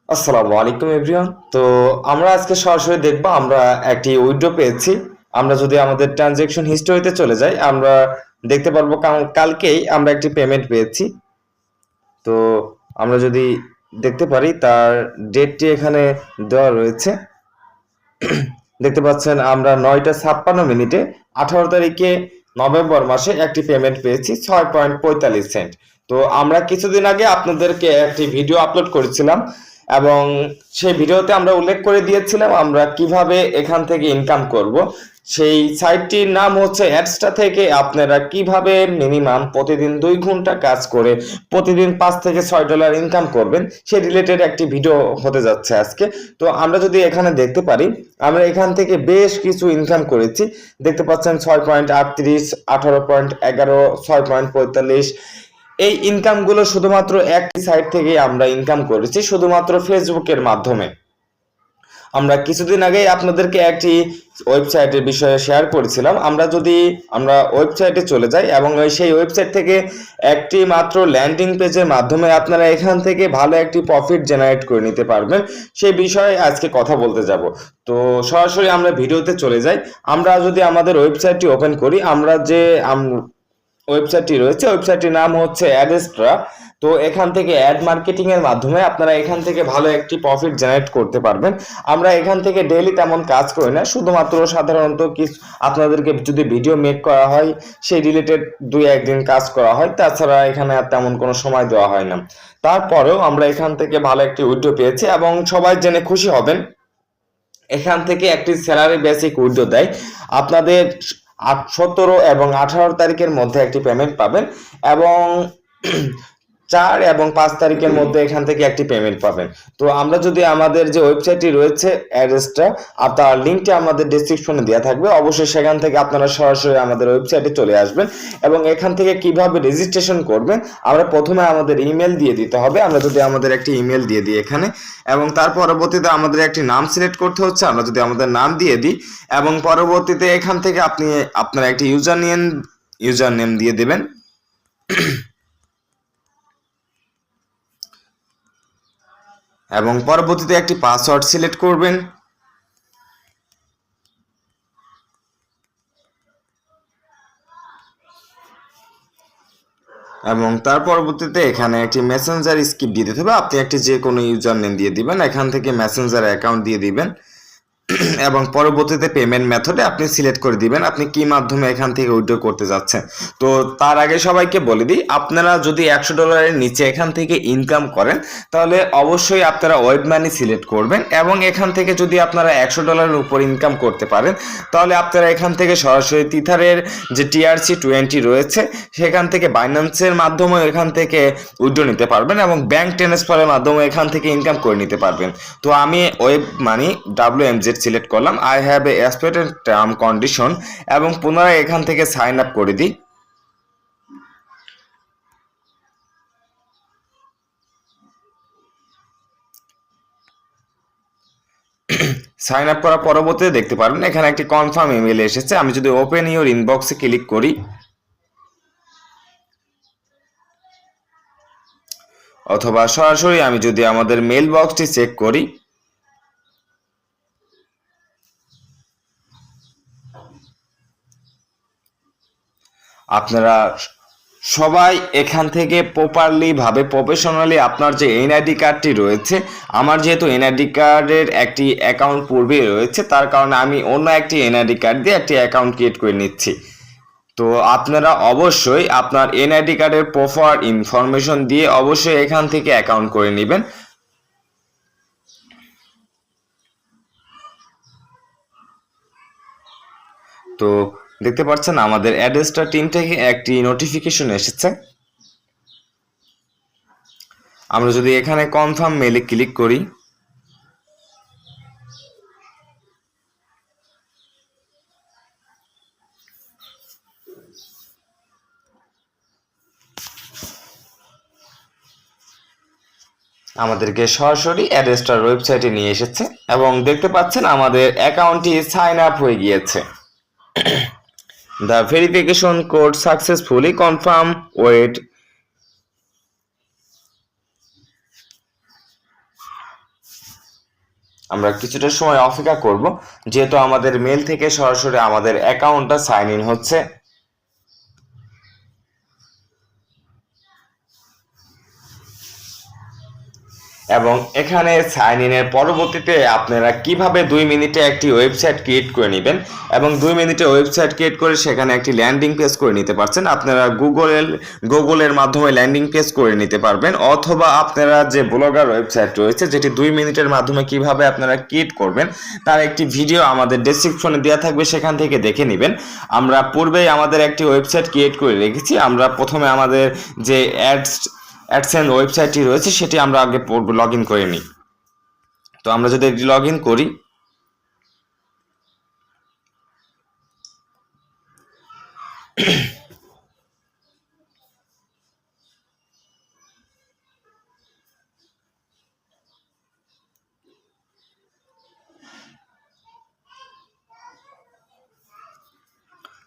আসসালামু আলাইকুম এভরিওয়ান। তো আমরা আজকে সরাসরি দেখব আমরা একটি উইথড্র পেয়েছি। আমরা যদি আমাদের ট্রানজ্যাকশন হিস্টোরিতে চলে যাই আমরা দেখতে পারবো কালকেই আমরা একটি পেমেন্ট পেয়েছি। তো আমরা যদি দেখতে পারি তার ডেটটি এখানে দেওয়া রয়েছে। দেখতে পাচ্ছেন আমরা 9টা 56 মিনিটে 18 তারিখে নভেম্বর মাসে একটি পেমেন্ট পেয়েছি 6.45 সেন্ট। তো আমরা কিছুদিন আগে আপনাদেরকে একটি ভিডিও আপলোড করেছিলাম এবং সেই ভিডিওতে আমরা উল্লেখ করে দিয়েছিলাম আমরা কিভাবে এখান থেকে ইনকাম করব। সেই সাইটটির নাম হচ্ছে অ্যাডস্টা থেকে আপনারা কিভাবে মিনিমাম প্রতিদিন 2 ঘন্টা কাজ করে প্রতিদিন $5 থেকে $6 ইনকাম করবেন সেই রিলেটেড একটি ভিডিও হতে যাচ্ছে আজকে। তো আমরা যদি এখানে দেখতে পারি আমরা এখান থেকে বেশ কিছু ইনকাম করেছি। দেখতে পাচ্ছেন 6.38, 18.11, 6.45। এই ইনকামগুলো শুধুমাত্র একটি সাইট থেকে আমরা ইনকাম করেছি, শুধুমাত্র ফেসবুকের মাধ্যমে। আমরা কিছুদিন আগেই আপনাদেরকে একটি ওয়েবসাইটের বিষয়ে শেয়ার করেছিলাম। আমরা ওয়েবসাইটে চলে যাই এবং সেই ওয়েবসাইট থেকে একটি মাত্র ল্যান্ডিং পেজের মাধ্যমে আপনারা এখান থেকে ভালো একটি প্রফিট জেনারেট করে নিতে পারবেন, সেই বিষয়ে আজকে কথা বলতে যাব। তো সরাসরি আমরা ভিডিওতে চলে যাই। আমরা যদি আমাদের ওয়েবসাইটটি ওপেন করি, আমরা যে ওয়েবসাইটটি রয়েছে ওয়েবসাইটটির নাম হচ্ছে অ্যাডস্ট্রা। তো এখান থেকে অ্যাড মার্কেটিং এর মাধ্যমে আপনারা এখান থেকে ভালো একটি প্রফিট জেনারেট করতে পারবেন। আমরা এখান থেকে ডেইলি তেমন কাজ করি না, শুধুমাত্র সাধারণত কিছু আপনাদেরকে যদি ভিডিও মেক করা হয় সেই রিলেটেড 2-1 দিন কাজ করা হয়, তাছাড়া এখানে আর তেমন কোনো সময় দেওয়া হয় না। তারপরেও আমরা এখান থেকে ভালো একটি উইথড্র পেয়েছি এবং সবাই জেনে খুশি হবেন এখান থেকে একটি স্যালারি বেসিক উইথড্র দেয়। আপনাদের 17 এবং 18 তারিখের মধ্যে একটি পেমেন্ট পাবেন এবং 4 এবং 5 তারিখের মধ্যে এখান থেকে একটি পেমেন্ট পাবেন। তো আমরা যদি আমাদের যে ওয়েবসাইটটি রয়েছে অ্যাড্রেসটা আর তার লিঙ্কটি আমাদের ডেসক্রিপশনে দেওয়া থাকবে, অবশ্যই সেখান থেকে আপনারা সরাসরি আমাদের ওয়েবসাইটে চলে আসবেন এবং এখান থেকে কিভাবে রেজিস্ট্রেশন করবেন আমরা প্রথমে আমাদের ইমেল দিয়ে দিতে হবে। আমরা যদি আমাদের একটি ইমেল দিয়ে দিই এখানে এবং তার পরবর্তীতে আমাদের একটি নাম সিলেক্ট করতে হচ্ছে, আমরা যদি আমাদের নাম দিয়ে দিই এবং পরবর্তীতে এখান থেকে আপনার একটি ইউজার নেম দিয়ে দেবেন এবং পরবর্তীতে একটি পাসওয়ার্ড সিলেক্ট করবেন এবং তার পরবর্তীতে এখানে একটি মেসেঞ্জার স্ক্রিপ্ট দিয়ে দিতে হবে। আপনি একটি যে কোনো ইউজার নেম দিয়ে দিবেন, এখান থেকে মেসেঞ্জার অ্যাকাউন্ট দিয়ে দিবেন এবং পরবর্তীতে পেমেন্ট মেথডে আপনি সিলেক্ট করে দিবেন আপনি কি মাধ্যমে এখান থেকে উইথড্র করতে যাচ্ছেন। তো তার আগে সবাইকে বলে দিই, আপনারা যদি $100 নিচে এখান থেকে ইনকাম করেন তাহলে অবশ্যই আপনারা ওয়েব মানি সিলেক্ট করবেন এবং এখান থেকে যদি আপনারা $100 উপর ইনকাম করতে পারেন তাহলে আপনারা এখান থেকে সরাসরি তিথারের যে TRC20 রয়েছে সেখান থেকে বাইন্যান্সের মাধ্যমে এখান থেকে উইথড্র নিতে পারবেন এবং ব্যাংক ট্রান্সফারের মাধ্যমে এখান থেকে ইনকাম করে নিতে পারবেন। তো আমি ওয়েব মানি WMZ সিলেক্ট করলাম, I have a aspected term condition এবং পুনরায় এখান থেকে সাইন আপ করে দিই। সাইন আপ করার পরবর্তীতে দেখতে পারবেন এখানে একটি কনফার্ম ইমেল এসেছে। আমি যদি ওপেন ইউর ইনবক্সে ক্লিক করি অথবা সরাসরি আমি যদি আমাদের মেল বক্সটি চেক করি আপনারা সবাই এখান থেকে প্রপারলি ভাবে প্রফেশনালি আপনার যে এনআইডি কার্ডটি রয়েছে, আমার যেহেতু এনআইডি কার্ডের একটি অ্যাকাউন্ট পূর্বে রয়েছে তার কারণে আমি অন্য একটি এনআইডি কার্ড দিয়ে একটি অ্যাকাউন্ট ক্রিয়েট করে নিচ্ছি। তো আপনারা অবশ্যই আপনার এনআইডি কার্ডের প্রপার ইনফরমেশন দিয়ে অবশ্যই এখান থেকে অ্যাকাউন্ট করে নেবেন। তো দেখতে পাচ্ছেন আমাদের অ্যাড্রেসটা টিম থেকে একটি নোটিফিকেশন এসেছে। আমরা যদি এখানে কনফার্ম মেলে ক্লিক করি আমাদেরকে সরাসরি অ্যাড্রেসটার ওয়েবসাইটে নিয়ে এসেছে এবং দেখতে পাচ্ছেন আমাদের অ্যাকাউন্টটি সাইন আপ হয়ে গিয়েছে। The verification code successfully confirm, wait. আমরা কিছুটা সময় অপেক্ষা করব, যেহেতু আমাদের মেল থেকে সরাসরি আমাদের অ্যাকাউন্টটা সাইন ইন হচ্ছে। এবং এখানে সাইন ইনের পরবর্তীতে আপনারা কিভাবে 2 মিনিটে একটি ওয়েবসাইট ক্রিয়েট করে নেবেন এবং 2 মিনিটে ওয়েবসাইট ক্রিয়েট করে সেখানে একটি ল্যান্ডিং পেজ করে নিতে পারছেন। আপনারা গুগলের মাধ্যমে ল্যান্ডিং পেজ করে নিতে পারবেন, অথবা আপনারা যে ব্লগার ওয়েবসাইট রয়েছে যেটি 2 মিনিটের মাধ্যমে কিভাবে আপনারা ক্রিয়েট করবেন তার একটি ভিডিও আমাদের ডেসক্রিপশনে দেওয়া থাকবে, সেখান থেকে দেখে নেবেন। আমরা পূর্বেই আমাদের একটি ওয়েবসাইট ক্রিয়েট করে রেখেছি। আমরা প্রথমে আমাদের যে অ্যাডসেন্স ওয়েবসাইটটি রয়েছে সেটি আমরা আগে লগ ইন করে নিই। তো আমরা যদি এটি লগ ইন করি,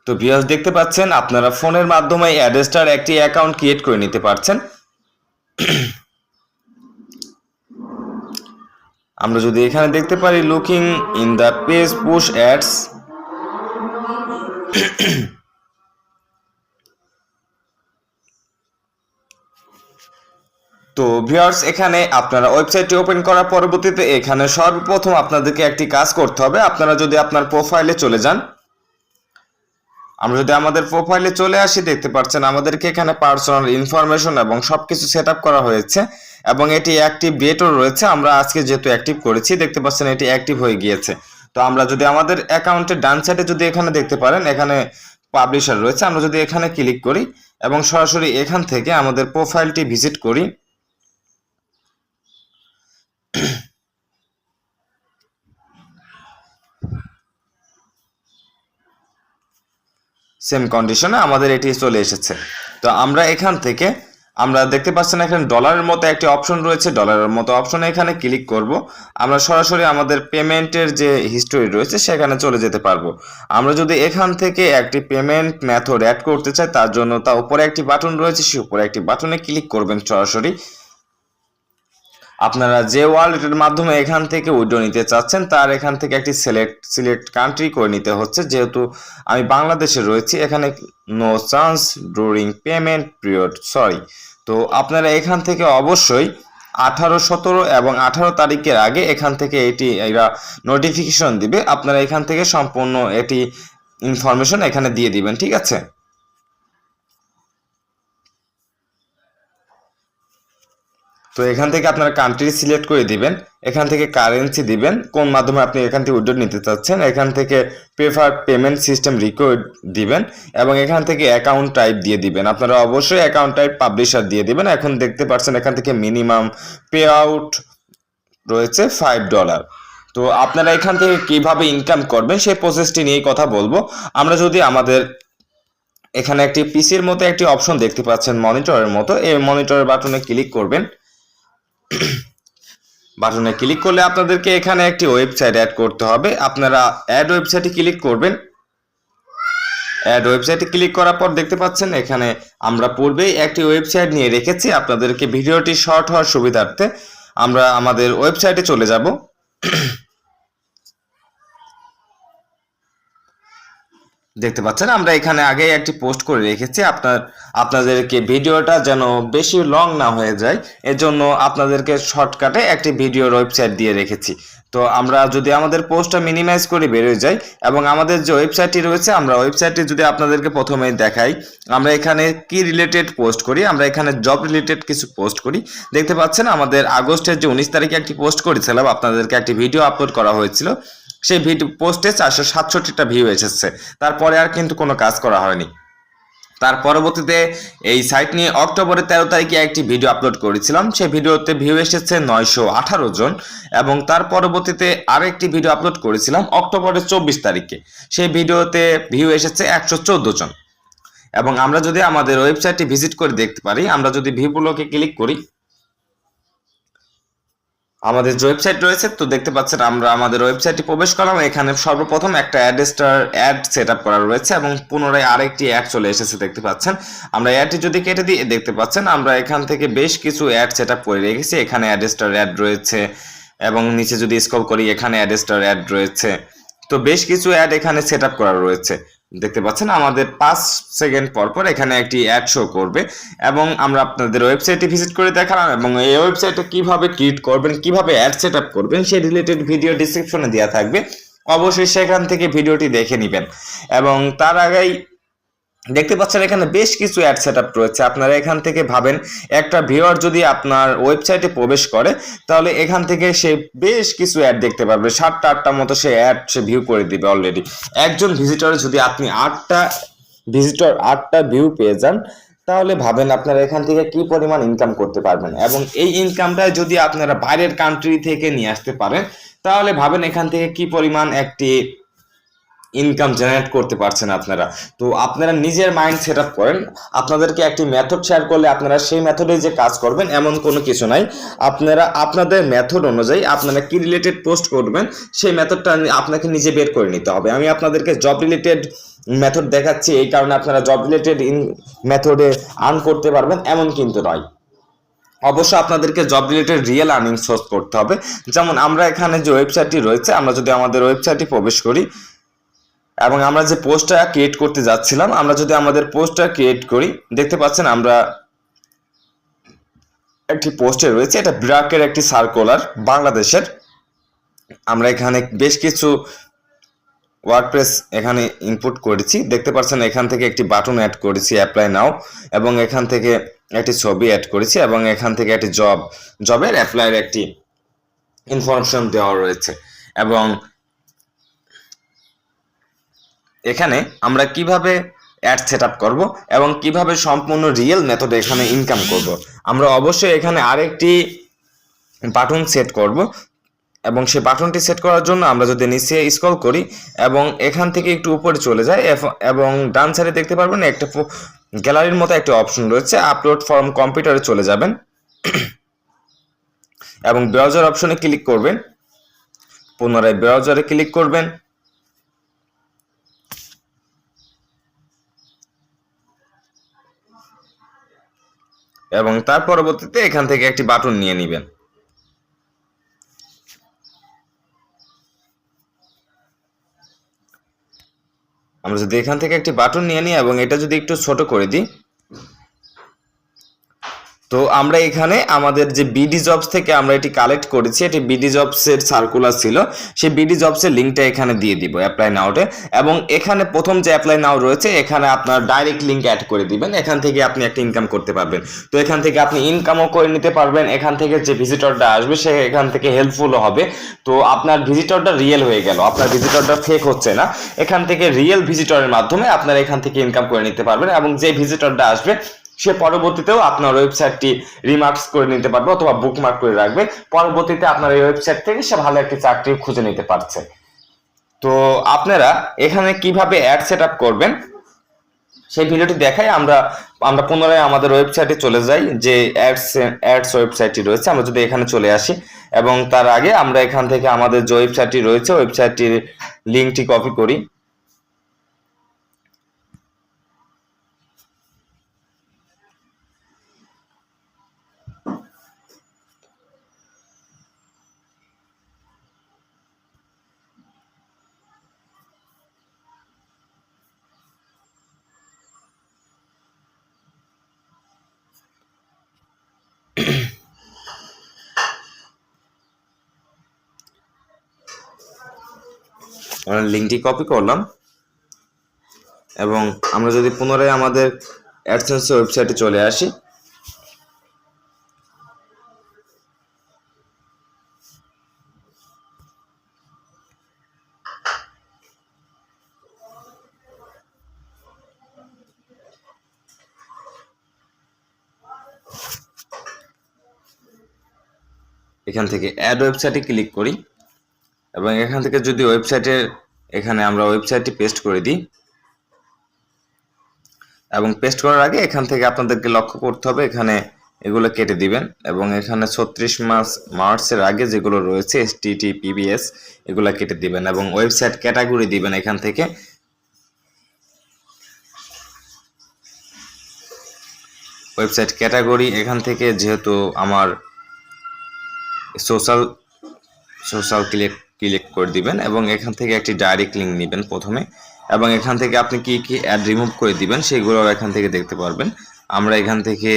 তো ভিউয়ার্স দেখতে পাচ্ছেন আপনারা ফোনের মাধ্যমে অ্যাডস্টার একটি অ্যাকাউন্ট ক্রিয়েট করে নিতে পারছেন। আমরা যদি এখানে দেখতে পারি looking in the page push ads, তো ভিউয়ার্স এখানে আপনারা ওয়েবসাইটটি ওপেন করার পরবর্তীতে এখানে সর্বপ্রথম আপনাদেরকে একটি কাজ করতে হবে। আপনারা যদি আপনার প্রোফাইলে চলে যান, আমরা যদি আমাদের প্রোফাইলে চলে আসি, দেখতে পাচ্ছেন আমাদেরকে এখানে পার্সোনাল ইনফরমেশন এবং সবকিছু সেট আপ করা হয়েছে এবং এটি অ্যাক্টিভ ডেটও রয়েছে। আমরা আজকে যেহেতু অ্যাক্টিভ করেছি, দেখতে পাচ্ছেন এটি অ্যাক্টিভ হয়ে গিয়েছে। তো আমরা যদি আমাদের অ্যাকাউন্টের ডান সাইডে যদি এখানে দেখতে পারেন এখানে পাবলিশার রয়েছে, আমরা যদি এখানে ক্লিক করি এবং সরাসরি এখান থেকে আমাদের প্রোফাইলটি ভিজিট করি, সেম কন্ডিশনে আমাদের এটি চলে এসেছে। তো আমরা এখান থেকে আমরা দেখতে পাচ্ছেন এখানে ডলারের মতো একটি অপশন রয়েছে, ডলারের মতো অপশনে এখানে ক্লিক করব। আমরা সরাসরি আমাদের পেমেন্টের যে হিস্টোরি রয়েছে সেখানে চলে যেতে পারবো। আমরা যদি এখান থেকে একটি পেমেন্ট মেথড অ্যাড করতে চাই, তার জন্য তার উপরে একটি বাটন রয়েছে, সেই উপরে একটি বাটনে ক্লিক করবেন। সরাসরি আপনারা যে ওয়ালেটের মাধ্যমে এখান থেকে উইথড্র নিতে চাচ্ছেন তার এখান থেকে একটি সিলেক্ট কান্ট্রি করে নিতে হচ্ছে। যেহেতু আমি বাংলাদেশে রয়েছি, এখানে no chance during payment period sorry. তো আপনারা এখান থেকে অবশ্যই 18, 17 এবং 18 তারিখের আগে এখান থেকে এরা নোটিফিকেশন দিবে। আপনারা এখান থেকে সম্পূর্ণ এটি ইনফরমেশন এখানে দিয়ে দিবেন, ঠিক আছে। তো এখান থেকে আপনারা কান্ট্রি সিলেক্ট করে দিবেন, এখান থেকে কারেন্সি দিবেন, কোন মাধ্যমে আপনি এখান থেকে উইথড্র নিতে চাচ্ছেন, এখান থেকে প্রেফার পেমেন্ট সিস্টেম রিকোয়ার্ড দিবেন এবং এখান থেকে অ্যাকাউন্ট টাইপ দিয়ে দিবেন। আপনারা অবশ্যই অ্যাকাউন্ট টাইপ পাবলিশার দিয়ে দিবেন। এখন দেখতে পাচ্ছেন এখান থেকে মিনিমাম পে আউট রয়েছে $5। তো আপনারা এখান থেকে কিভাবে ইনকাম করবেন সেই প্রসেসটি নিয়ে কথা বলবো। আমরা যদি আমাদের এখানে একটি পিসির মতো একটি অপশন দেখতে পাচ্ছেন মনিটরের মতো, এই মনিটরের বাটনে ক্লিক করবেন। বাটনে ক্লিক করলে আপনাদেরকে এখানে একটি ওয়েবসাইট অ্যাড করতে হবে। আপনারা অ্যাড ওয়েবসাইটে ক্লিক করবেন। অ্যাড ওয়েবসাইটে ক্লিক করার পর দেখতে পাচ্ছেন এখানে আমরা পূর্বেই একটি ওয়েবসাইট নিয়ে রেখেছি। আপনাদেরকে ভিডিওটি শর্ট হওয়ার সুবিধার্থে আমরা আমাদের ওয়েবসাইটে চলে যাব। দেখতে পাচ্ছেন আমরা এখানে আগে একটি পোস্ট করে রেখেছি। আপনাদেরকে ভিডিওটা যেন বেশি লং না হয়ে যায় এজন্য আপনাদেরকে শর্টকাটে একটি ভিডিওর ওয়েবসাইট দিয়ে রেখেছি। তো আমরা যদি আমাদের পোস্টটা মিনিমাইজ করে বেরোয় যাই এবং আমাদের যে ওয়েবসাইটটি রয়েছে, আমরা ওয়েবসাইটটি যদি আপনাদেরকে প্রথমেই দেখাই, আমরা এখানে কি রিলেটেড পোস্ট করি, আমরা এখানে জব রিলেটেড কিছু পোস্ট করি। দেখতে পাচ্ছেন আমাদের আগস্টের যে 19 তারিখে একটি পোস্ট করেছিলাম, আপনাদেরকে একটি ভিডিও আপলোড করা হয়েছিল, সেই ভিডিও পোস্টে 467টা ভিউ এসেছে। তারপরে আর কিন্তু কোনো কাজ করা হয়নি। তার পরবর্তীতে এই সাইট নিয়ে অক্টোবরের 13 তারিখে একটি ভিডিও আপলোড করেছিলাম, সেই ভিডিওতে ভিউ এসেছে 918 জন এবং তার পরবর্তীতে আরেকটি ভিডিও আপলোড করেছিলাম অক্টোবরের 24 তারিখে, সেই ভিডিওতে ভিউ এসেছে 114 জন। এবং আমরা যদি আমাদের ওয়েবসাইটটি ভিজিট করে দেখতে পারি, আমরা যদি ভিউ ব্লকে ক্লিক করি, আমাদের যে ওয়েবসাইট রয়েছে, তো দেখতে পাচ্ছেন আমরা আমাদের ওয়েবসাইটে প্রবেশ করলাম। এখানে সর্বপ্রথম একটা অ্যাড সেট আপ করা রয়েছে এবং পুনরায় আরেকটি অ্যাড চলে এসেছে। দেখতে পাচ্ছেন আমরা অ্যাডটি যদি কেটে দিই, দেখতে পাচ্ছেন আমরা এখান থেকে বেশ কিছু অ্যাড সেট আপ করে রেখেছি। এখানে অ্যাড রয়েছে, এবং নিচে যদি স্ক্রল করি এখানে অ্যাড স্টার অ্যাড রয়েছে। তো বেশ কিছু অ্যাড এখানে সেট আপ করা রয়েছে। দেখতে পাচ্ছেন আমাদের 5 সেকেন্ড পর পর এখানে একটি অ্যাড শো করবে এবং আমরা আপনাদের ওয়েবসাইটে ভিজিট করে দেখালাম এবং এই ওয়েবসাইটে কিভাবে ক্রিয়েট করবেন, কিভাবে অ্যাড সেট আপ করবেন সেই রিলেটেড ভিডিও ডিসক্রিপশনে দেওয়া থাকবে, অবশ্যই সেখান থেকে ভিডিওটি দেখে নেবেন। এবং তার আগেই দেখতে পাচ্ছেন এখানে বেশ কিছু অ্যাড সেটআপ রয়েছে। আপনারা এখান থেকে ভাবেন একটা ভিউয়ার যদি আপনার ওয়েবসাইটে প্রবেশ করে তাহলে এখান থেকে সে বেশ কিছু অ্যাড দেখতে পারবে, 7টা-8টা মতো সে অ্যাড সে ভিউ করে দিবে অলরেডি। একজন ভিজিটরে যদি আপনি 8টা ভিউ পেয়ে যান তাহলে ভাবেন আপনারা এখান থেকে কি পরিমাণ ইনকাম করতে পারবেন। এবং এই ইনকামটা যদি আপনারা বাইরের কান্ট্রি থেকে নিয়ে আসতে পারেন তাহলে ভাবেন এখান থেকে কি পরিমাণ একটি ইনকাম জেনারেট করতে পারছেন আপনারা। তো আপনারা নিজের মাইন্ড সেট আপ করেন, আপনাদেরকে একটি মেথড শেয়ার করলে আপনারা সেই মেথডে যে কাজ করবেন এমন কোনো কিছু নাই। আপনারা আপনাদের মেথড অনুযায়ী আপনারা কি রিলেটেড পোস্ট করবেন সেই মেথডটা আপনাকে নিজে বের করে নিতে হবে। আমি আপনাদেরকে জব রিলেটেড মেথড দেখাচ্ছি এই কারণে আপনারা জব রিলেটেড মেথডে আর্ন করতে পারবেন এমন কিন্তু নয়। অবশ্য আপনাদেরকে job related real earning source করতে হবে। যেমন আমরা এখানে যে ওয়েবসাইটটি রয়েছে, আমরা যদি আমাদের ওয়েবসাইটে প্রবেশ করি এবং আমরা যে পোস্টটা ক্রিয়েট করতে যাচ্ছিলাম, আমরা যদি আমাদের পোস্টটা ক্রিয়েট করি দেখতে পাচ্ছেন আমরা একটি পোস্টে রয়েছে, এটা ব্র্যাকের একটি সার্কুলার বাংলাদেশের। আমরা এখানে বেশ কিছু ওয়ার্ডপ্রেস এখানে ইনপুট করেছি, দেখতে পাচ্ছেন এখান থেকে একটি বাটন অ্যাড করেছি অ্যাপ্লাই নাও, এবং এখান থেকে একটি ছবি অ্যাড করেছি এবং এখান থেকে একটি জবের অ্যাপ্লাইয়ের একটি ইনফরমেশন দেওয়া রয়েছে। এবং এখানে আমরা কিভাবে অ্যাড সেট আপ করবো এবং কিভাবে সম্পূর্ণ রিয়েল মেথডে এখানে ইনকাম করব, আমরা অবশ্যই এখানে আরেকটি বাটন সেট করব। এবং সেই বাটনটি সেট করার জন্য আমরা যদি নিচে স্ক্রল করি এবং এখান থেকে একটু উপরে চলে যাই এবং ডান সাইডে দেখতে পারবেন একটা গ্যালারির মতো একটা অপশন রয়েছে, আপলোড ফর্ম কম্পিউটারে চলে যাবেন এবং ব্রাউজার অপশনে ক্লিক করবেন, পুনরায় ব্রাউজারে ক্লিক করবেন এবং তার পরবর্তীতে এখান থেকে একটি বাটন নিয়ে নেবেন। আমরা যদি এখান থেকে একটি বাটন নিয়ে নিই এবং এটা যদি একটু ছোট করে দিই, তো আমরা এখানে আমাদের যে বিডি জবস থেকে আমরা এটি কালেক্ট করেছি, এটি বিডি জবসের সার্কুলার ছিল, সেই বিডি জবসের লিঙ্কটা এখানে দিয়ে দিব অ্যাপ্লাই নাওতে। এবং এখানে প্রথম যে অ্যাপ্লাই নাও রয়েছে এখানে আপনার ডাইরেক্ট লিঙ্ক অ্যাড করে দিবেন, এখান থেকে আপনি একটা ইনকাম করতে পারবেন। তো এখান থেকে আপনি ইনকামও করে নিতে পারবেন, এখান থেকে যে ভিজিটরটা আসবে সে এখান থেকে হেল্পফুলও হবে। তো আপনার ভিজিটরটা রিয়েল হয়ে গেল, আপনার ভিজিটরটা ফেক হচ্ছে না, এখান থেকে রিয়েল ভিজিটরের মাধ্যমে আপনারা এখান থেকে ইনকাম করে নিতে পারবেন। এবং যে ভিজিটরটা আসবে সে পরবর্তীতেও আপনার ওয়েবসাইটটি রিমার্কস করে নিতে পারবে অথবা বুকমার্ক করে রাখবে, পরবর্তীতে আপনার এই ওয়েবসাইট থেকে সে ভালো একটি চাকরি খুঁজে নিতে পারছে। তো আপনারা এখানে কিভাবে অ্যাড সেট আপ করবেন সেই ভিডিওটি দেখাই। আমরা পুনরায় আমাদের ওয়েবসাইটে চলে যাই, যে অ্যাডস ওয়েবসাইটটি রয়েছে, আমরা যদি এখানে চলে আসি এবং তার আগে আমরা এখান থেকে আমাদের যে ওয়েবসাইটটি রয়েছে ওয়েবসাইটটির লিঙ্কটি কপি করি আমরা লিঙ্কটি কপি করলাম এবং আমরা যদি পুনরায় আমাদের অ্যাডসেন্স ওয়েবসাইটে চলে আসি এখান থেকে অ্যাড ওয়েবসাইটে ক্লিক করি এবং এখান থেকে যদি এখানে আমরা ওয়েবসাইটটি পেস্ট করে দিই এবং পেস্ট করার আগে এখান থেকে আপনাদেরকে লক্ষ্য করতে হবে এখানে এগুলো কেটে দিবেন এবং এখানে 36 মার্চের আগে যেগুলো রয়েছে HTTPS এগুলো কেটে দিবেন এবং ওয়েবসাইট ক্যাটাগরি দিবেন। এখান থেকে ওয়েবসাইট ক্যাটাগরি এখান থেকে যেহেতু আমার সোশ্যাল সোশ্যাল ক্লিক করে দিবেন এবং এখান থেকে একটি ডাইরেক্ট লিঙ্ক নেবেন প্রথমে, এবং এখান থেকে আপনি কি কি অ্যাড রিমুভ করে দিবেন সেগুলো এখান থেকে দেখতে পারবেন। আমরা এখান থেকে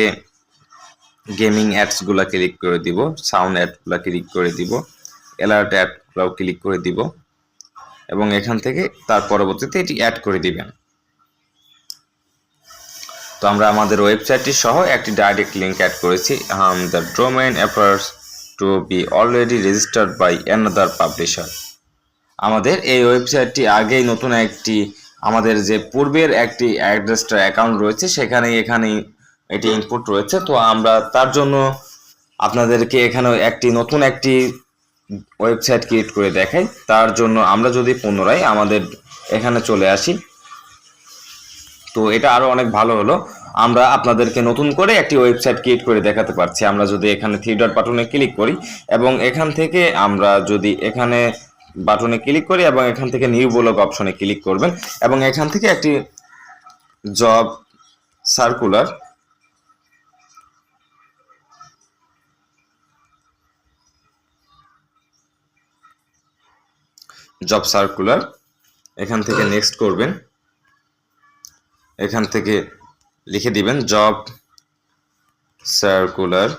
গেমিং অ্যাডসগুলো ক্লিক করে দিব, সাউন্ড অ্যাডগুলো ক্লিক করে দিব, অ্যালার্ট অ্যাডগুলো ক্লিক করে দিব এবং এখান থেকে তার পরবর্তীতে এটি অ্যাড করে দিবেন। তো আমরা আমাদের ওয়েবসাইটটি সহ একটি ডাইরেক্ট লিঙ্ক অ্যাড করেছি। The domain appears to be already registered by another publisher. আমাদের এই ওয়েবসাইটটি আগেই নতুন একটি আমাদের যে পূর্বের একটি অ্যাড্রেসটার অ্যাকাউন্ট রয়েছে এখানেই এটি ইনপুট রয়েছে। তো আমরা তার জন্য আপনাদেরকে এখানে নতুন একটি ওয়েবসাইট ক্রিয়েট করে দেখাই। তার জন্য আমরা যদি পুনরায় আমাদের এখানে চলে আসি, তো এটা আরো অনেক ভালো হলো, আমরা আপনাদেরকে নতুন করে একটি ওয়েবসাইট ক্রিয়েট করে দেখাতে পারছি। আমরা যদি এখানে থ্রি ডট বাটনে ক্লিক করি এবং এখান থেকে আমরা যদি এখানে বাটনে ক্লিক করি এবং এখান থেকে নিউ ব্লগ অপশনে ক্লিক করবেন এবং এখান থেকে একটি জব সার্কুলার এখান থেকে নেক্সট করবেন। এখান থেকে লিখে দিবেন job circular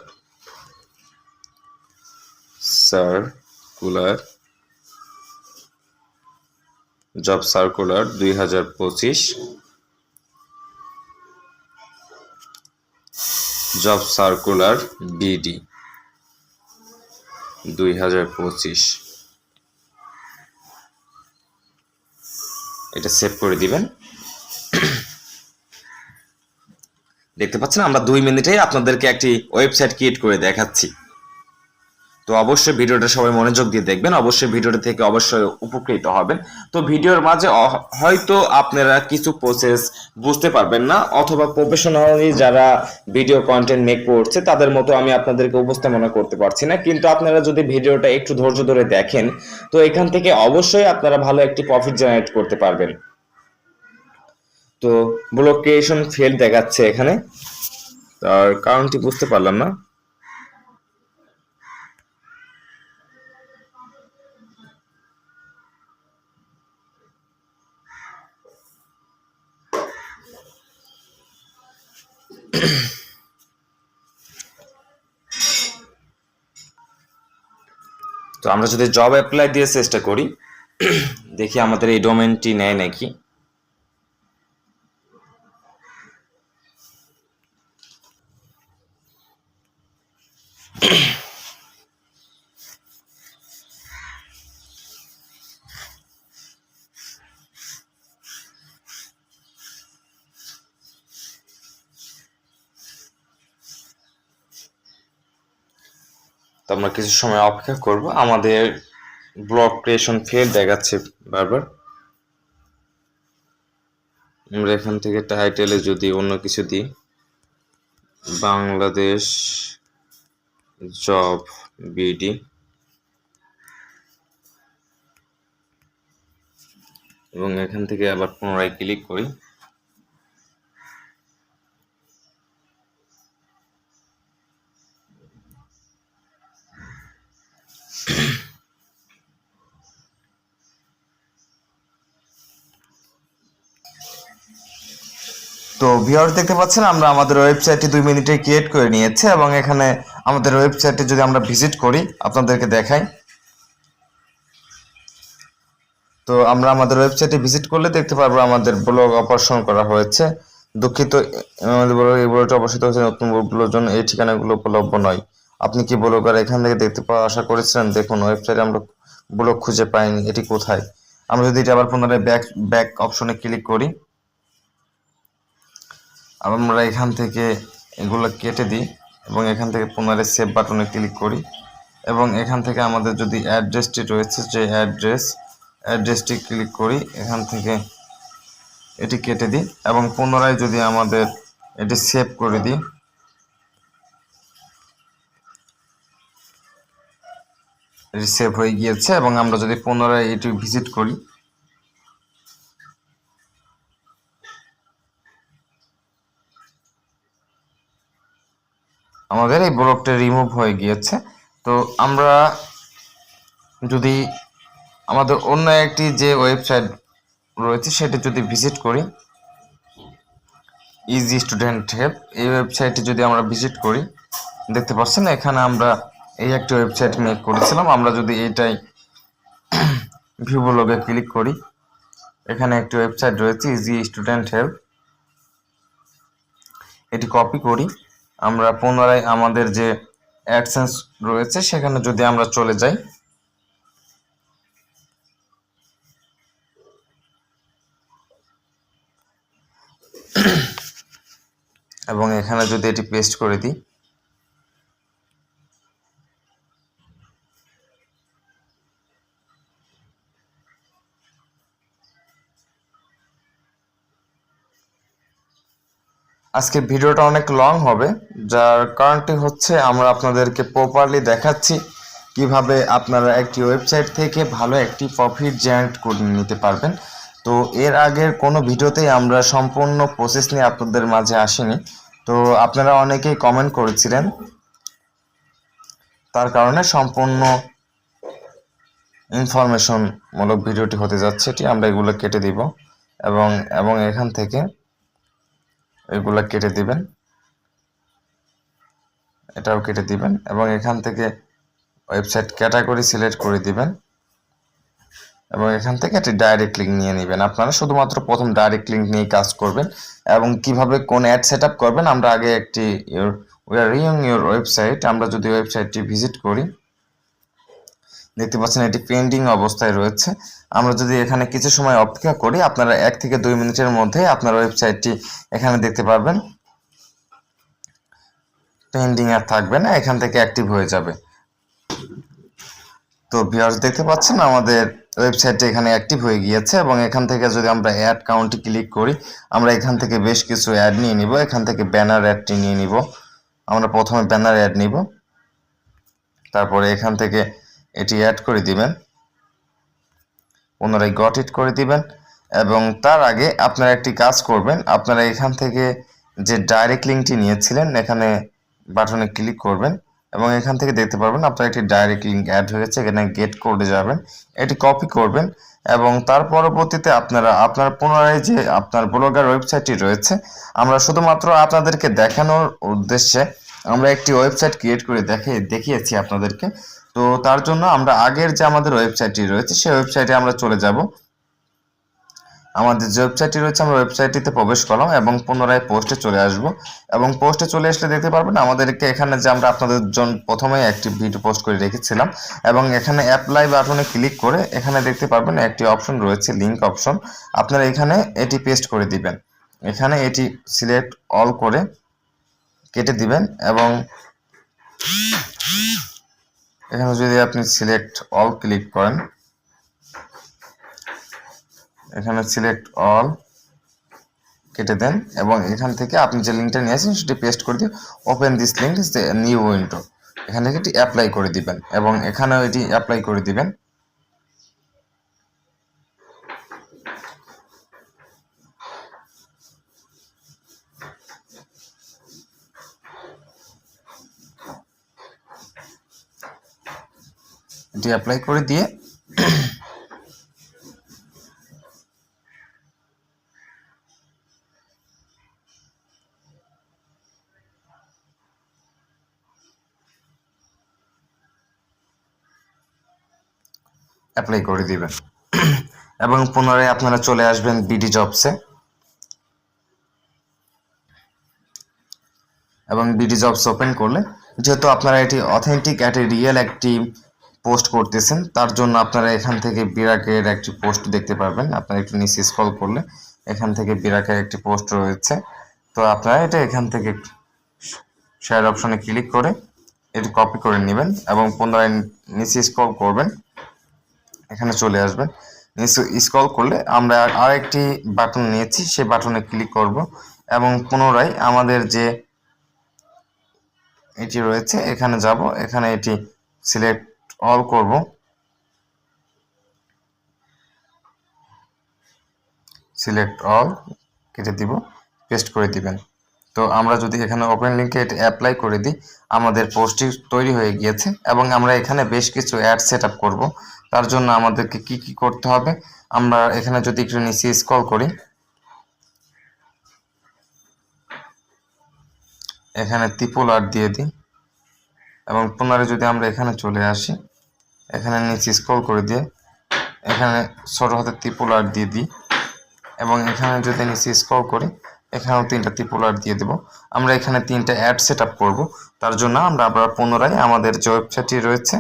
2025, job circular BD 2025, এটা সেভ করে দিবেন। দেখতে পাচ্ছেন আমরা 2 মিনিটেই আপনাদেরকে একটি ওয়েবসাইট ক্রিয়েট করে দেখাচ্ছি। তো অবশ্যই ভিডিওটা সবাই মনোযোগ দিয়ে দেখবেন, অবশ্যই ভিডিওটা থেকে অবশ্যই উপকৃত হবেন। তো ভিডিওর মাঝে হয়তো আপনারা কিছু প্রসেস বুঝতে পারবেন না, অথবা প্রফেশনালি যারা ভিডিও কন্টেন্ট মেক করছে তাদের মতো আমি আপনাদেরকে উপস্থাপনা করতে পারছি না, কিন্তু আপনারা যদি ভিডিওটা একটু ধৈর্য ধরে দেখেন তো এখান থেকে অবশ্যই আপনারা ভালো একটি প্রফিট জেনারেট করতে পারবেন। তো ব্লগ ক্রিয়েশন ফেল দেখাচ্ছে এখানে, তার কারণটি বুঝতে পারলাম না। তো আমরা যদি জব অ্যাপ্লাই দিয়ে চেষ্টা করি, দেখি আমাদের এই ডোমেনটি নেয় নাকি। তো আমরা কিছু সময় অপেক্ষা করব, আমাদের ব্লগ ক্রিয়েশন ফেল দেখাচ্ছে বারবার। আমরা এখান থেকে টাইটেলে যদি অন্য কিছু দিই, বাংলাদেশ জব বিডি, এবং এখান থেকে আবার পুনরায় ক্লিক করি। তো ভিউয়ার্স দেখতে পাচ্ছেন আমরা আমাদের ওয়েবসাইটটি 2 মিনিটে ক্রিয়েট করে নিয়েছে এবং এখানে আমাদের ওয়েবসাইটে যদি আমরা ভিজিট করি আপনাদেরকে দেখাই। তো আমরা আমাদের ওয়েবসাইটে ভিজিট করলে দেখতে পারবো আমাদের ব্লগ অপারেশন করা হয়েছে। দুঃখিত, আমাদের ব্লগ এই ব্লগটা অবশ্যই হচ্ছে নতুন ব্লগের জন্য এই ঠিকানাগুলো উপলব্ধ নয়। আপনি কি ব্লগার এখান থেকে দেখতে পাওয়া আশা করেছিলেন? দেখুন ওয়েবসাইটে আমরা ব্লগ খুঁজে পাইনি, এটি কোথায়? আমরা যদি এটা আবার পুনরায় ব্যাক অপশনে ক্লিক করি, আমরা এখান থেকে এগুলো কেটে দিই এবং এখান থেকে পুনরায় সেভ বাটনে ক্লিক করি এবং এখান থেকে আমাদের যদি অ্যাড্রেসটি রয়েছে যে অ্যাড্রেসটি ক্লিক করি, এখান থেকে এটি কেটে দিই এবং পুনরায় যদি আমাদের এটি সেভ করে দিই, এটি সেভ হয়ে গিয়েছে এবং আমরা যদি পুনরায় এটি ভিজিট করি, আমাদের এই ব্লগটা রিমুভ হয়ে গিয়েছে। তো আমরা যদি আমাদের অন্য একটি যে ওয়েবসাইট রয়েছে সেটা যদি ভিজিট করি, ইজি স্টুডেন্ট হেল্প, এই ওয়েবসাইটে যদি আমরা ভিজিট করি, দেখতে পাচ্ছেন এখানে আমরা এই একটা ওয়েবসাইট মেক করেছিলাম। আমরা যদি এটাই ভিউ ব্লগে ক্লিক করি, এখানে একটি ওয়েবসাইট রয়েছে ইজি স্টুডেন্ট হেল্প, এটি কপি করি। আমরা পুনরায় আমাদের যে অ্যাডসেন্স রয়েছে সেখানে যদি আমরা চলে যাই, এবং এখানে যদি এটি পেস্ট করে দিই, আজকে ভিডিওটা অনেক লং হবে, যার কারণটি হচ্ছে আমরা আপনাদেরকে প্রপারলি দেখাচ্ছি কিভাবে আপনারা একটি ওয়েবসাইট থেকে ভালো একটি প্রফিট জেনারেট করে নিতে পারবেন। তো এর আগের কোনো ভিডিওতেই আমরা সম্পূর্ণ প্রসেস নিয়ে আপনাদের মাঝে আসিনি, তো আপনারা অনেকেই কমেন্ট করেছিলেন, তার কারণে সম্পূর্ণ ইনফরমেশনমূলক ভিডিওটি হতে যাচ্ছে। এটি আমরা এগুলো কেটে দিব এবং এখান থেকে এগুলো কেটে দিবেন, এটাও কেটে দিবেন, এবং এখান থেকে ওয়েবসাইট ক্যাটাগরি সিলেক্ট করে দিবেন, এবং এখান থেকে একটি ডাইরেক্ট লিঙ্ক নিয়ে নেবেন। আপনারা শুধুমাত্র প্রথম ডাইরেক্ট লিঙ্ক নিয়ে কাজ করবেন, এবং কিভাবে কোন অ্যাড সেট আপ করবেন আমরা আগে একটি we are reviewing your website, আমরা যদি ওয়েবসাইটটি ভিজিট করি, দেখতে পাচ্ছেন এটি পেন্ডিং অবস্থায় রয়েছে। আমরা যদি এখানে কিছু সময় অপেক্ষা করি, আপনারা 1 থেকে 2 মিনিটের মধ্যে আপনার ওয়েবসাইটটি এখানে দেখতে পারবেন, পেন্ডিং আর থাকবে না, এখান থেকে অ্যাক্টিভ হয়ে যাবে। তো ভিউয়ার্স দেখতে পাচ্ছেন আমাদের ওয়েবসাইটটা এখানে অ্যাক্টিভ হয়ে গিয়েছে, এবং এখান থেকে যদি আমরা অ্যাড কাউন্টে ক্লিক করি, আমরা এখান থেকে বেশ কিছু অ্যাড নিয়ে নিব। এখান থেকে ব্যানার অ্যাডটি নিয়ে নিব, আমরা প্রথমে ব্যানার অ্যাড নিব, তারপরে এখান থেকে এটি অ্যাড করে দিবেন, পুনরায় গট ইট করে দিবেন। এবং তার আগে আপনারা একটি কাজ করবেন, আপনারা এখান থেকে যে ডাইরেক্ট লিঙ্কটি নিয়েছিলেন এখানে বাটনে ক্লিক করবেন, এবং এখান থেকে দেখতে পারবেন আপনার একটি ডাইরেক্ট লিঙ্ক অ্যাড হয়েছে, এখানে গেট কোডে যাবেন, এটি কপি করবেন, এবং তার পরবর্তীতে আপনার পুনরায় যে আপনার ব্লগার ওয়েবসাইটটি রয়েছে, আমরা শুধুমাত্র আপনাদেরকে দেখানোর উদ্দেশ্যে আমরা একটি ওয়েবসাইট ক্রিয়েট করে দেখিয়েছি আপনাদেরকে। তো তার জন্য আমরা আগের যে আমাদের ওয়েবসাইটটি রয়েছে সেই ওয়েবসাইটে আমরা চলে যাব। আমাদের যে ওয়েবসাইটটি রয়েছে আমরা ওয়েবসাইটটিতে প্রবেশ করলাম, এবং পুনরায় পোস্টে চলে আসব, এবং পোস্টে চলে আসলে দেখতে পারবেন আমাদেরকে এখানে যে আমরা আপনাদের জন্য প্রথমে একটি ভিডিও পোস্ট করে রেখেছিলাম, এবং এখানে অ্যাপ্লাই বাটনে ক্লিক করে এখানে দেখতে পারবেন একটি অপশন রয়েছে লিঙ্ক অপশন, আপনারা এখানে এটি পেস্ট করে দিবেন, এখানে এটি সিলেক্ট অল করে কেটে দিবেন, এবং এখানে যদি আপনি সিলেক্ট অল ক্লিক করেন, এখানে সিলেক্ট অল কেটে দেন, এবং এখান থেকে আপনি যে লিঙ্কটা নিয়েছেন সেটি পেস্ট করে দিয়ে open this link is the new window, এখান থেকে এটি অ্যাপ্লাই করে দিবেন, এবং এখানেও এটি অ্যাপ্লাই করে দিবেন। এটি অ্যাপ্লাই করে দিয়ে অ্যাপ্লাই করে দিবেন, এবং পুনরায় আপনারা চলে আসবেন বিডি জবসে, এবং বিডি জবস ওপেন করলে যেহেতু আপনারা এটি অথেন্টিক রিয়েল একটি পোস্ট করতেছেন, তার জন্য আপনারা এখান থেকে বিরাকের একটি পোস্ট দেখতে পারবেন, আপনারা একটু নিচে স্ক্রল করলে এখান থেকে বিরাকের একটি পোস্ট রয়েছে। তো আপনারা এটা এখান থেকে শেয়ার অপশনে ক্লিক করে এটি কপি করে নেবেন, এবং পুনরায় নিচে স্ক্রল করবেন, এখানে চলে আসবেন, নিচে স্ক্রল করলে আমরা আরেকটি বাটন নিয়েছি সেই বাটনে ক্লিক করব, এবং পুনরায় আমাদের যে এটি রয়েছে এখানে যাব, এখানে এটি সিলেক্ট অল করব, সিলেক্ট অল কেটে দিব, পেস্ট করে দিবেন, তো আমরা যদি এখানে ওপেন লিঙ্কে এটা অ্যাপ্লাই করে দিই, আমাদের পোস্টটি তৈরি হয়ে গিয়েছে এবং আমরা এখানে বেশ কিছু অ্যাড সেট আপ করবো। তার জন্য আমাদেরকে কি কি করতে হবে, আমরা এখানে যদি একটু নিচে স্ক্রল করি, এখানে ত্রিপল আর দিয়ে দিই এবং পুনরায় যদি আমরা এখানে চলে আসি, এখানে নিচে স্ক্রল করে দিয়ে এখানে ছোট হাতে ত্রিপল আর দিয়ে দিই এবং এখানে যদি নিচে স্ক্রল করি, এখানেও 3টা ত্রিপল আর দিয়ে দেব। আমরা এখানে 3টা অ্যাড সেট আপ করবো। তার জন্য আমরা আবার পুনরায় আমাদের যে ওয়েবসাইটটি রয়েছে,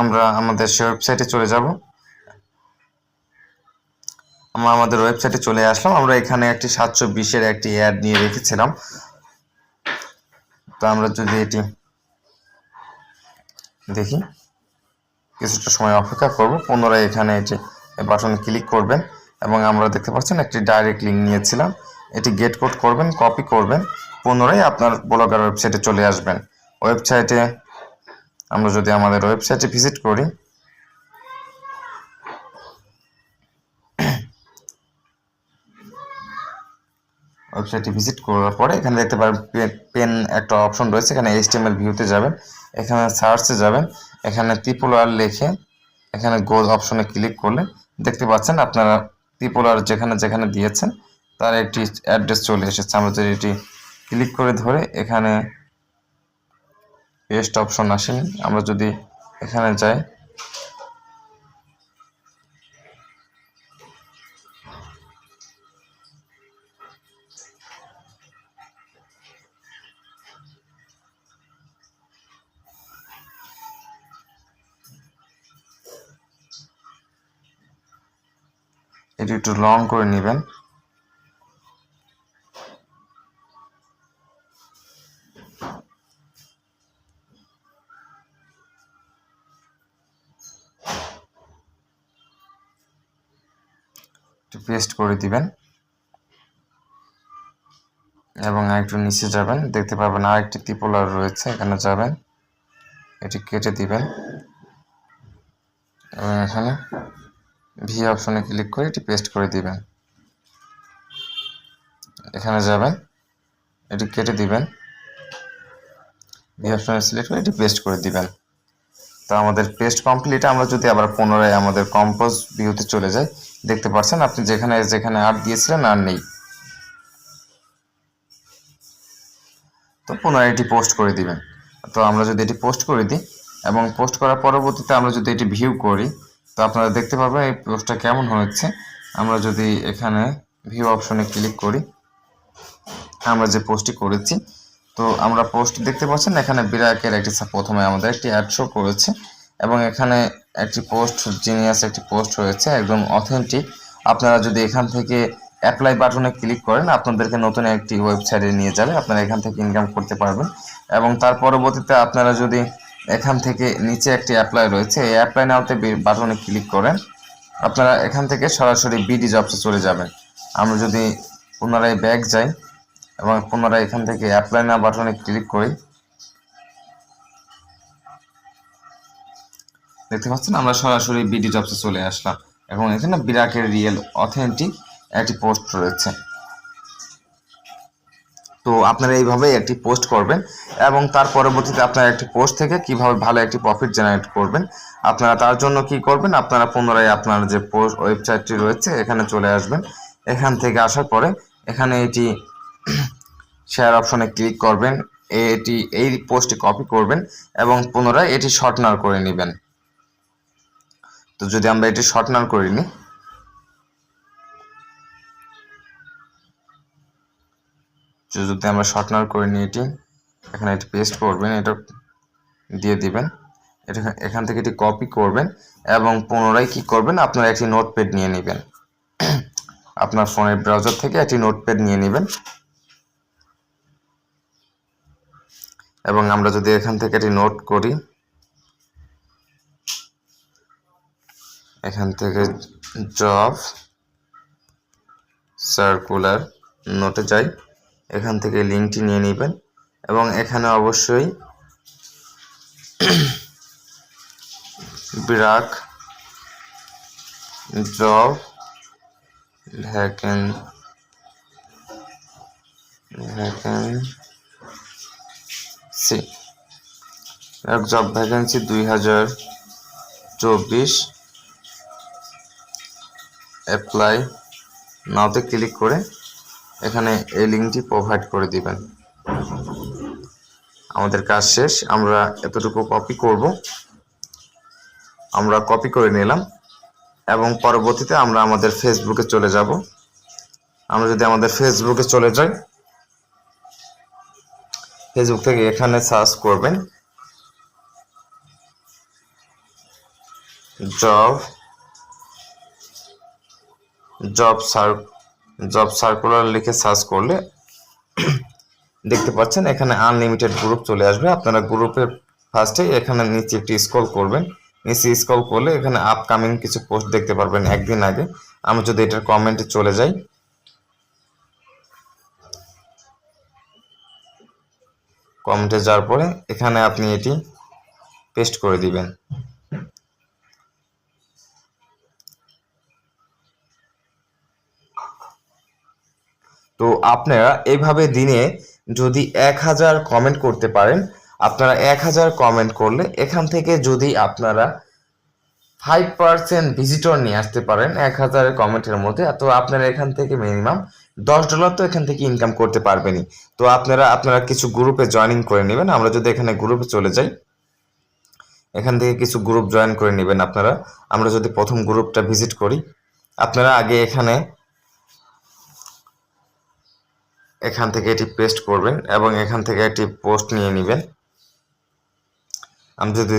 আমরা আমাদের সে ওয়েবসাইটে চলে যাব। আমরা আমাদের ওয়েবসাইটে চলে আসলাম। আমরা এখানে একটি 720-এর একটি অ্যাড নিয়ে রেখেছিলাম। তো আমরা যদি এটি দেখি, কিছুটা সময় অপেক্ষা করব, পুনরায় এখানে এটি বাটনে ক্লিক করবেন এবং আমরা দেখতে পাচ্ছেন একটি ডাইরেক্ট লিঙ্ক নিয়েছিলাম, এটি গেট কোড করবেন, কপি করবেন, পুনরায় আপনার ব্লগার ওয়েবসাইটে চলে আসবেন। ওয়েবসাইটে আমরা যদি আমাদের ওয়েবসাইটে ভিজিট করি, ওয়েবসাইটে ভিজিট করার পরে এখানে দেখতে পারেন পেন একটা অপশন রয়েছে, এখানে HTML ভিউতে যাবেন, এখানে সার্চে যাবেন, এখানে ত্রিপল আর লিখে এখানে গোল অপশনে ক্লিক করলে দেখতে পাচ্ছেন আপনারা ত্রিপল আর যেখানে যেখানে দিয়েছেন তার একটি অ্যাড্রেস চলে এসেছে। আমরা যদি এটি ক্লিক করে ধরে এখানে পেস্ট অপশন আসেনি, আমরা যদি এখানে যাই, এটি একটু লং করে নেবেন। পেস্ট করে দিবেন এবং আরেকটু নিচে যাবেন, দেখতে পাবেন আরেকটি ত্রিপল আর রয়েছে, এখানে যাবেন, এটি কেটে দিবেন এবং এখানে ভি অপশনে ক্লিক করে এটি পেস্ট করে দিবেন। এখানে যাবেন, এটি কেটে দিবেন, ভি অপশনে সিলেক্ট করে এটি পেস্ট করে দিবেন। তো আমাদের পেস্ট কমপ্লিট। আমরা যদি আবার পুনরায় আমাদের কম্পোজ ভিউতে চলে যাই, দেখতে পাচ্ছেন আপনি যেখানে যেখানে আর দিয়েছিলেন আর নেই। তো পুনরায় এটি পোস্ট করে দিবেন। তো আমরা যদি এটি পোস্ট করে দিই এবং পোস্ট করার পরবর্তীতে আমরা যদি এটি ভিউ করি, তো আপনারা দেখতে পাবেন এই পোস্টটা কেমন হয়েছে। আমরা যদি এখানে ভিউ অপশনে ক্লিক করি, আমরা যে পোস্টটি করেছি, তো আমরা পোস্ট দেখতে পাচ্ছেন এখানে বিরাকের একটি প্রথমে আমাদের একটি অ্যাড শো করেছে এবং এখানে একটি পোস্ট জিনিয়াস একটি পোস্ট হয়েছে একদম অথেন্টিক। আপনারা যদি এখান থেকে অ্যাপ্লাই বাটনে ক্লিক করেন, আপনাদেরকে নতুন একটি ওয়েবসাইটে নিয়ে যাবে, আপনারা এখান থেকে ইনকাম করতে পারবেন। এবং তার পরবর্তীতে আপনারা যদি এখান থেকে নিচে একটি অ্যাপ্লাই রয়েছে, এই অ্যাপ্লাই নাওতে বাটনে ক্লিক করেন, আপনারা এখান থেকে সরাসরি বিডি জবসে চলে যাবেন। আমরা যদি পুনরায় ব্যাক যাই এবং পুনরায় এখান থেকে অ্যাপ্লাই নাও বাটনে ক্লিক করি, দেখতে পাচ্ছেন আমরা সরাসরি বিডি জবসে চলে আসলাম এবং এখানে বিরাকের রিয়েল অথেন্টিক একটি পোস্ট রয়েছে। তো আপনারা এইভাবে একটি পোস্ট করবেন এবং তার পরবর্তীতে আপনারা একটি পোস্ট থেকে কিভাবে ভালো একটি প্রফিট জেনারেট করবেন, আপনারা তার জন্য কি করবেন, আপনারা পুনরায় আপনার যে পোস্ট ওয়েবসাইটটি রয়েছে এখানে চলে আসবেন। এখান থেকে আসার পরে এখানে এটি শেয়ার অপশনে ক্লিক করবেন, এই পোস্টটি কপি করবেন এবং পুনরায় এটি শর্টনার করে নেবেন। তো যদি আমরা এটি শর্টনার করে নিই, যদি আমরা শর্টনার করে নিই, এটি এখানে এটি পেস্ট করবেন, এটা দিয়ে দিবেন, এটা এখান থেকে এটি কপি করবেন এবং পুনরায় কি করবেন, আপনারা একটি নোটপ্যাড নিয়ে নেবেন, আপনার ফোনের ব্রাউজার থেকে একটি নোটপ্যাড নিয়ে নেবেন এবং আমরা যদি এখান থেকে এটি নোট করি, এখান থেকে জব সার্কুলার নোটে যাই, এখান থেকে লিঙ্কটি নিয়ে নেবেন এবং এখানে অবশ্যই বিরাক job vacancy vacancy job vacancy 2024 apply নাওতে ক্লিক করে এখানে এই লিঙ্কটি প্রোভাইড করে দিবেন। আমাদের কাজ শেষ। আমরা এতটুকু কপি করব, আমরা কপি করে নিলাম এবং পরবর্তীতে আমরা আমাদের ফেসবুকে চলে যাব। আমরা যদি আমাদের ফেসবুকে চলে যাই, ফেসবুক থেকে এখানে সার্চ করবেন জব সার্কুলার লিখে সার্চ করলে দেখতে পাচ্ছেন এখানে আনলিমিটেড গ্রুপ চলে আসবে। আপনারা গ্রুপের ফার্স্টে এখানে নিচে একটি স্ক্রল করবেন, নিচে স্ক্রল করলে এখানে আপকামিং কিছু পোস্ট দেখতে পারবেন একদিন আগে। আমি যদি এটার কমেন্টে চলে যাই, কমেন্টে যাওয়ার পরে এখানে আপনি এটি পেস্ট করে দিবেন। তো আপনারা এইভাবে দিনে যদি 1000 কমেন্ট করতে পারেন, আপনারা 1000 কমেন্ট করলে এখান থেকে যদি আপনারা 5% ভিজিটর নিয়ে আসতে পারেন 1000 কমেন্টের মধ্যে, তো আপনারা এখান থেকে মিনিমাম $10 তো এখান থেকে ইনকাম করতে পারবেনই। তো আপনারা কিছু গ্রুপে জয়েনিং করে নেবেন। আমরা যদি এখানে গ্রুপে চলে যাই, এখান থেকে কিছু গ্রুপ জয়েন করে নেবেন আপনারা। আমরা যদি প্রথম গ্রুপটা ভিজিট করি, আপনারা আগে এখান থেকে এটি পেস্ট করবেন এবং এখান থেকে একটি পোস্ট নিয়ে নেবেন। আমি যদি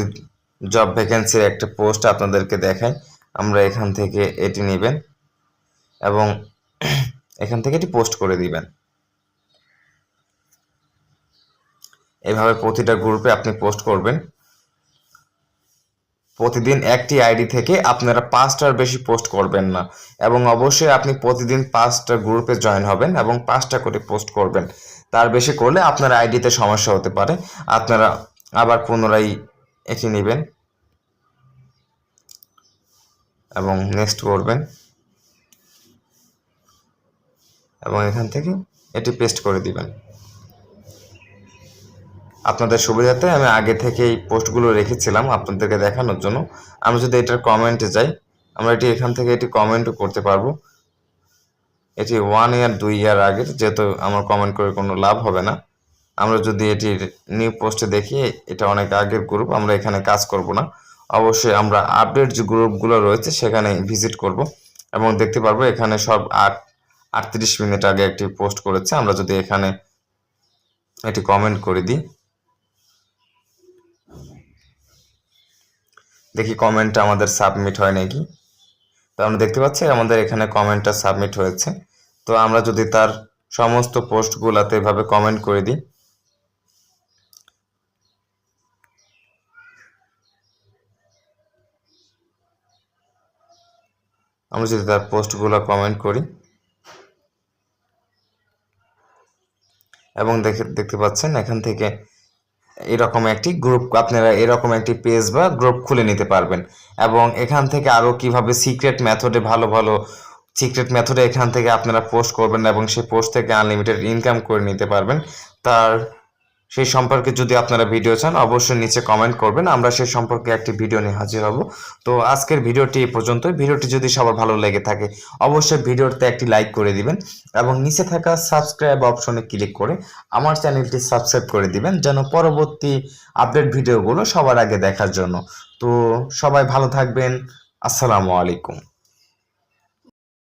জব ভ্যাকেন্সির একটা পোস্ট আপনাদেরকে দেখাই, আমরা এখান থেকে এটি নেবেন এবং এখান থেকে এটি পোস্ট করে দিবেন। এইভাবে প্রতিটা গ্রুপে আপনি পোস্ট করবেন। প্রতিদিন একটি আইডি থেকে আপনারা 5টার বেশি পোস্ট করবেন না এবং অবশ্যই আপনি প্রতিদিন 5টা গ্রুপে জয়েন হবেন এবং 5টা করে পোস্ট করবেন। তার বেশি করলে আপনার আইডিতে সমস্যা হতে পারে। আপনারা আবার পুনরায় এটি নেবেন এবং নেক্সট করবেন এবং এখান থেকে এটি পেস্ট করে দিবেন। আপনাদের সুবিধাতে আমি আগে থেকে এই পোস্টগুলো রেখেছিলাম আপনাদেরকে দেখানোর জন্য। আমি যদি এটার কমেন্টে যাই, আমরা এটি এখান থেকে এটি কমেন্টও করতে পারবো। এটি 1 ইয়ার 2 ইয়ার আগের, যেহেতু আমার কমেন্ট করে কোনো লাভ হবে না। আমরা যদি এটির নিউ পোস্টে দেখি, এটা অনেক আগের গ্রুপ, আমরা এখানে কাজ করব না। অবশ্যই আমরা আপডেট যে গ্রুপগুলো রয়েছে সেখানে ভিজিট করব এবং দেখতে পারবো এখানে সব 38 মিনিট আগে একটি পোস্ট করেছে। আমরা যদি এখানে এটি কমেন্ট করে দিই, দেখি কমেন্টটা আমাদের সাবমিট হয় নাকি। তো আমরা দেখতে পাচ্ছি আমাদের এখানে কমেন্টটা সাবমিট হয়েছে। তো আমরা যদি তার সমস্ত পোস্টগুলোতে এভাবে কমেন্ট করে দিই, আমরা যদি তার পোস্টগুলো কমেন্ট করি এবং দেখতে পাচ্ছেন এখান থেকে এরকম একটি গ্রুপ, আপনারা এরকম একটি পেজ বা গ্রুপ খুলে নিতে পারবেন এবং এখান থেকে আরও কিভাবে সিক্রেট মেথডে এখান থেকে আপনারা পোস্ট করবেন এবং সেই পোস্ট থেকে আনলিমিটেড ইনকাম করে নিতে পারবেন। সেই সম্পর্কে যদি আপনারা ভিডিও চান অবশ্যই নিচে কমেন্ট করবেন, আমরা সেই সম্পর্কে একটি ভিডিও নিয়ে হাজির হব। তো আজকের ভিডিওটি এই পর্যন্তই। ভিডিওটি যদি সবার ভালো লেগে থাকে অবশ্যই ভিডিওতে একটি লাইক করে দিবেন এবং নিচে থাকা সাবস্ক্রাইব অপশনে ক্লিক করে আমার চ্যানেলটি সাবস্ক্রাইব করে দিবেন, যেন পরবর্তী আপডেট ভিডিওগুলো সবার আগে দেখার জন্য। তো সবাই ভালো থাকবেন। আসসালামু আলাইকুম।